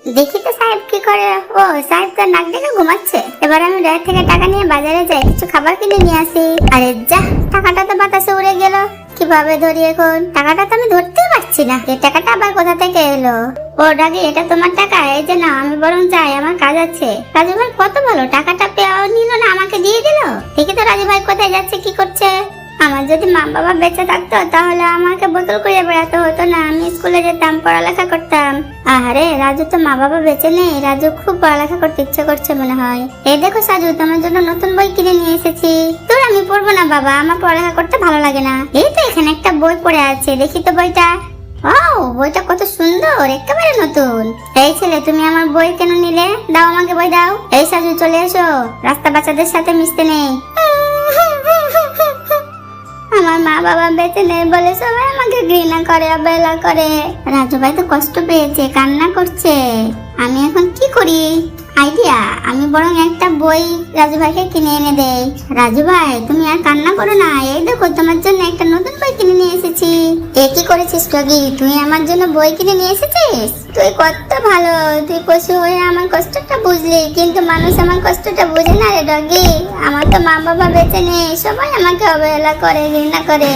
দেখি তো সাহেব কি করে। ও সাহেব তো নাক ডেকে ঘুমাচ্ছে। এবার আমি ড্রাইভ থেকে টাকা নিয়ে বাজারে যাই, কিছু খাবার কিনে নিয়ে আসি। আরে যা, টাকাটা তো বাতাসে উড়ে গেল। কিভাবে ধরি এখন? টাকাটা তো আমি ধরতেই পারছি না। এই টাকাটা আবার কোথা থেকে এলো? ও ডাকি, এটা তোমার টাকা? এই যে না, আমি বরং যাই, আমার কাজ আছে। রাজু ভাই কত ভালো, টাকাটা পেয়েও নিল না, আমাকে দিয়ে দিল। দেখি তো রাজু ভাই কোথায় যাচ্ছে, কি করছে। আমার যদি মা বাবা বেঁচে থাকতো তাহলে আমাকে বোতল করে বেড়াতে হতো না, আমি স্কুলে যেতাম, পড়ালেখা করতাম। আরে রাজু তো মা বাবা বেঁচে নেই, রাজু খুব পড়ালেখা করতে ইচ্ছে করছে মনে হয়। এই দেখো সাজু, তোমার জন্য নতুন বই কিনে নিয়ে এসেছি। তোর আমি পড়বো না বাবা, আমার পড়ালেখা করতে ভালো লাগে না। এই তো এখানে একটা বই পড়ে আছে, দেখি তো বইটা। ও, বইটা কত সুন্দর, একেবারে নতুন। এই ছেলে, তুমি আমার বই কেন নিলে? দাও আমাকে বই দাও। এই সাজু, চলে এসো, রাস্তা বাচ্চাদের সাথে মিশতে নেই। আমার মা বাবা বেঁচে নেই বলে সবাই আমাকে ঘৃণা করে, অবহেলা করে। রাজু ভাই তো কষ্ট পেয়েছে, কান্না করছে। আমি এখন কি করি? আইডিয়া, আমি বরং একটা বই রাজু ভাইকে কিনে এনে দেই। রাজু ভাই, তুমি আর কান্না করো না, এই দেখো তোমার জন্য একটা নতুন বই কিনে নিয়ে এসেছি। এ কি করেছিস টগি, তুই আমার জন্য বই কিনে নিয়ে এসেছিস? তুই কত ভালো, তুই পশু হয়ে আমার কষ্টটা বুঝলি, কিন্তু মানুষ আমার কষ্টটা বুঝে না রে ডগি। আমার তো মা বাবা বেঁচে নেই, সবাই আমাকে অবহেলা করে, ঘৃণা করে।